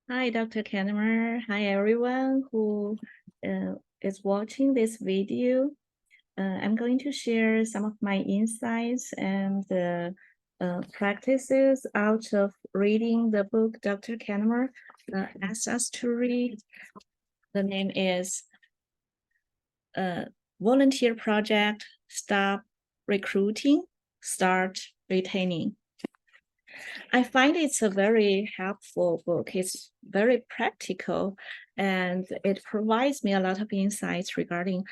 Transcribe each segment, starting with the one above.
Hi, Dr. Kennemer. Hi, everyone who is watching this video. I'm going to share some of my insights and practices out of reading the book Dr. Kennemer asked us to read. The name is Volunteer Project, Stop Recruiting, Start Retaining. I find it's a very helpful book. It's very practical, and it provides me a lot of insights regarding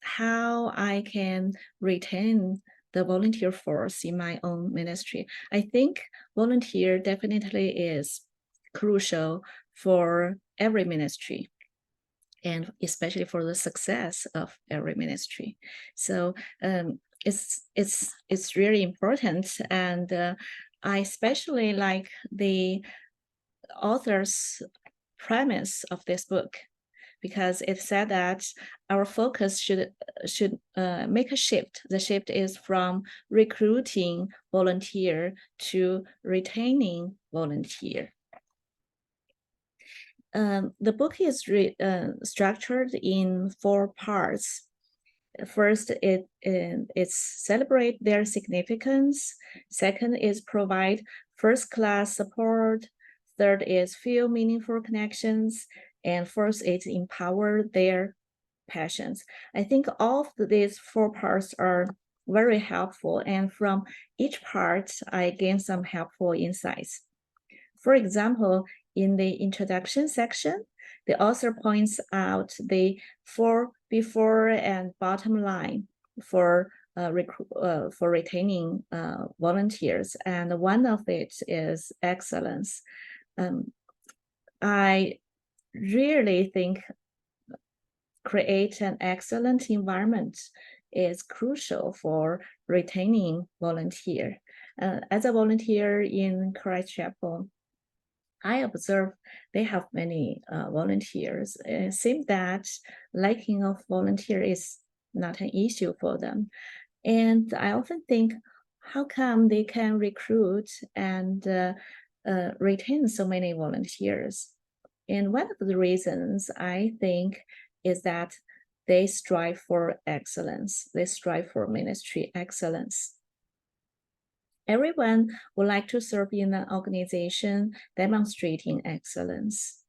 how I can retain the volunteer force in my own ministry. I think volunteer definitely is crucial for every ministry, and especially for the success of every ministry. So it's really important, and I especially like the author's premise of this book, because it said that our focus should make a shift. The shift is from recruiting volunteer to retaining volunteer. The book is structured in 4 parts. First, it's celebrate their significance. Second is provide first-class support. Third is feel meaningful connections. And fourth is empower their passions. I think all of these 4 parts are very helpful, and from each part, I gain some helpful insights. For example, in the introduction section, the author points out the 4 before and bottom line for retaining volunteers, and one of it is excellence. I really think create an excellent environment is crucial for retaining volunteer. As a volunteer in Christ Chapel, I observe they have many volunteers. It seems that lacking of volunteer is not an issue for them. And I often think, how come they can recruit and retain so many volunteers? And one of the reasons I think is that they strive for excellence. They strive for ministry excellence. Everyone would like to serve in an organization demonstrating excellence.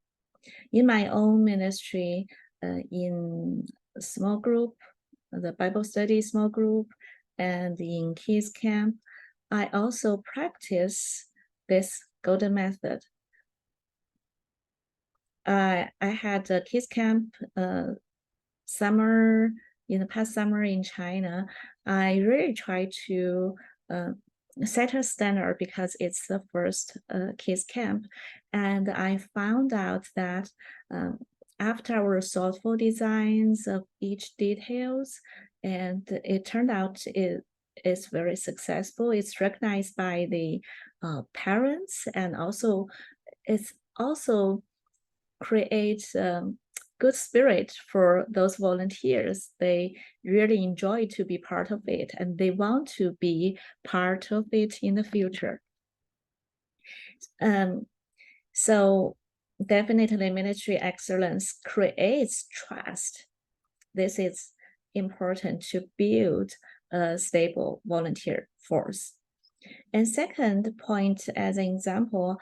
In my own ministry, in small group, the Bible study small group, and in kids camp, I also practice this golden method. I had a kids camp summer, in the past summer in China. I really try to set a standard because it's the first kids camp. And I found out that after our thoughtful designs of each details, and it turned out it is very successful. It's recognized by the parents, and also it's also creates good spirit for those volunteers. They really enjoy to be part of it, and they want to be part of it in the future. So definitely ministry excellence creates trust. This is important to build a stable volunteer force. And second point, as an example,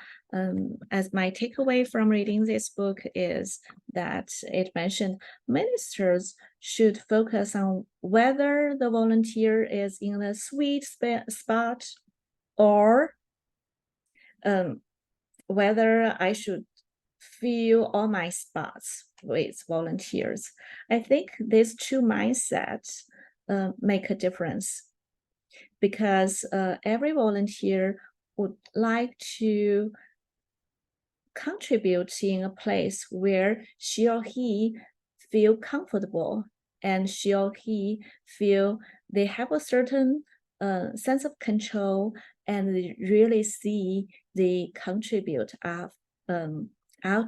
as my takeaway from reading this book is that it mentioned ministers should focus on whether the volunteer is in a sweet spot, or whether I should fill all my spots with volunteers. I think these 2 mindsets make a difference, because every volunteer would like to contribute in a place where she or he feel comfortable, and she or he feel they have a certain sense of control, and they really see they contribute out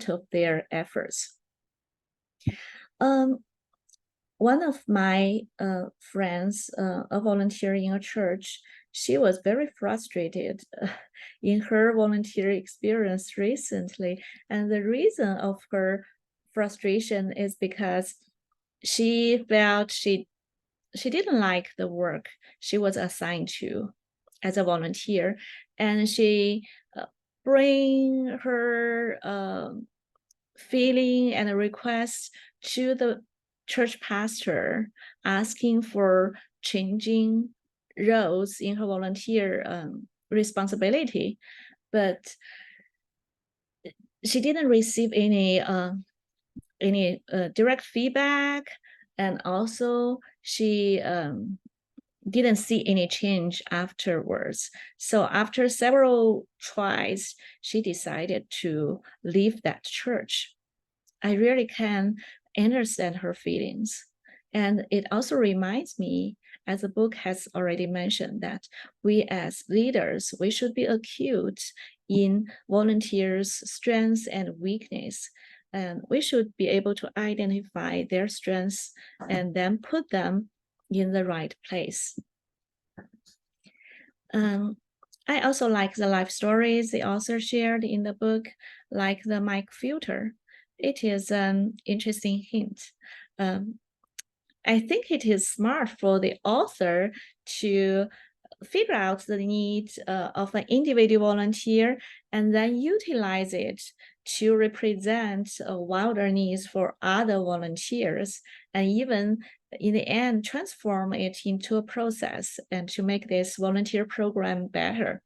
of their efforts. One of my friends, a volunteer in a church, she was very frustrated in her volunteer experience recently. And the reason of her frustration is because she felt she didn't like the work she was assigned to as a volunteer, and she bring her feeling and request to the church pastor, asking for changing roles in her volunteer responsibility, but she didn't receive any direct feedback, and also she didn't see any change afterwards. So after several tries, she decided to leave that church. I really can understand her feelings. And it also reminds me, as the book has already mentioned, that we as leaders, we should be acute in volunteers' strengths and weakness. And we should be able to identify their strengths and then put them in the right place. I also like the life stories the author shared in the book, like the mic filter. It is an interesting hint. I think it is smart for the author to figure out the need of an individual volunteer and then utilize it to represent wilder needs for other volunteers, and even in the end transform it into a process and to make this volunteer program better.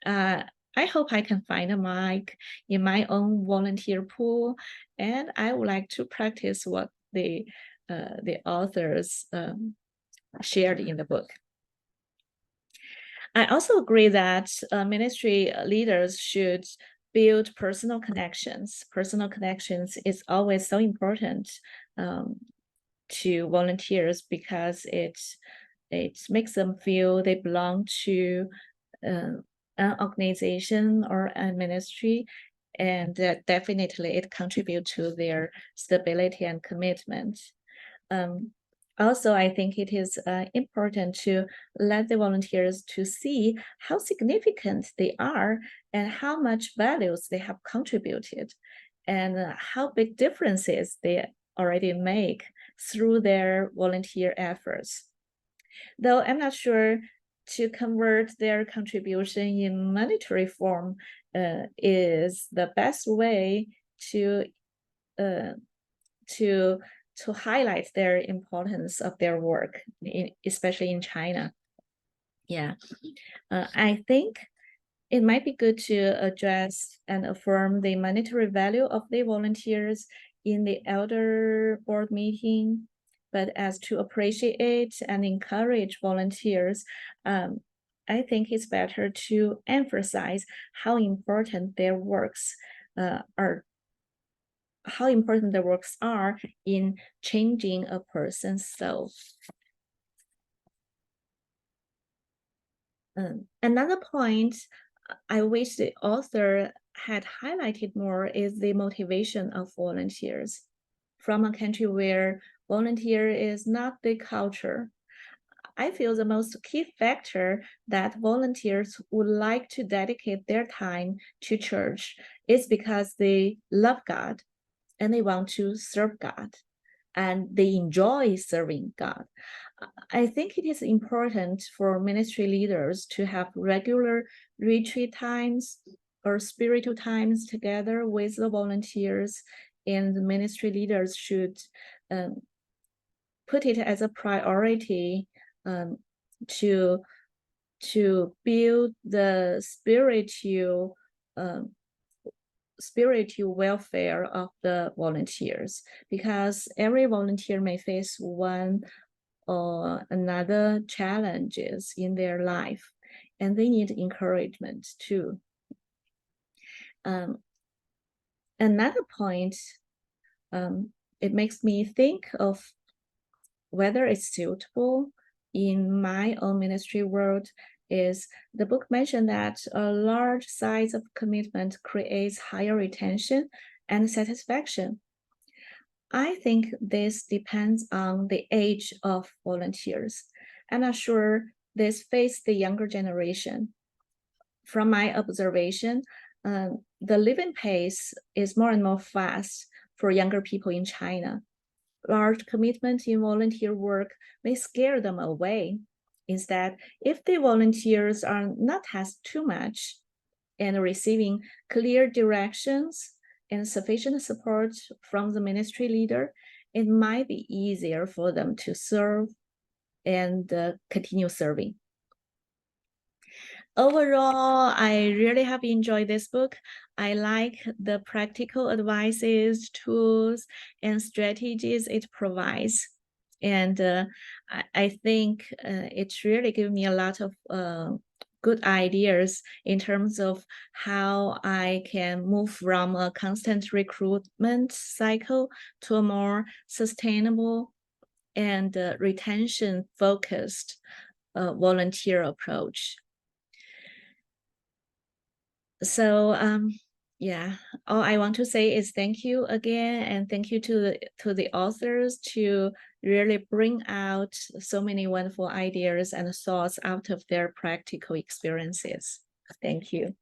I hope I can find a mic in my own volunteer pool, and I would like to practice what the authors shared in the book. I also agree that ministry leaders should build personal connections. Personal connections is always so important to volunteers because it makes them feel they belong to an organization or a ministry, and definitely it contributes to their stability and commitment. Also, I think it is important to let the volunteers to see how significant they are and how much values they have contributed, and how big differences they already make through their volunteer efforts. Though I'm not sure to convert their contribution in monetary form is the best way to highlight their importance of their work, especially in China. Yeah, I think it might be good to address and affirm the monetary value of the volunteers in the elder board meeting, but as to appreciate and encourage volunteers, I think it's better to emphasize how important their works are in changing a person's soul. Another point I wish the author had highlighted more is the motivation of volunteers. From a country where volunteer is not the culture, I feel the most key factor that volunteers would like to dedicate their time to church is because they love God and they want to serve God, and they enjoy serving God. I think it is important for ministry leaders to have regular retreat times or spiritual times together with the volunteers, and the ministry leaders should put it as a priority to build the spiritual welfare of the volunteers, because every volunteer may face one or another challenges in their life, and they need encouragement too. Another point, it makes me think of whether it's suitable in my own ministry world, is the book mentioned that a large size of commitment creates higher retention and satisfaction. I think this depends on the age of volunteers. I'm not sure this face the younger generation. From my observation, the living pace is more and more fast for younger people in China. Large commitment in volunteer work may scare them away. Instead, if the volunteers are not tasked too much and receiving clear directions and sufficient support from the ministry leader, it might be easier for them to serve and continue serving. Overall, I really have enjoyed this book. I like the practical advices, tools, and strategies it provides. And I think it really gives me a lot of good ideas in terms of how I can move from a constant recruitment cycle to a more sustainable and retention-focused volunteer approach. So yeah, all I want to say is thank you again, and thank you to the authors to really bring out so many wonderful ideas and thoughts out of their practical experiences. Thank you.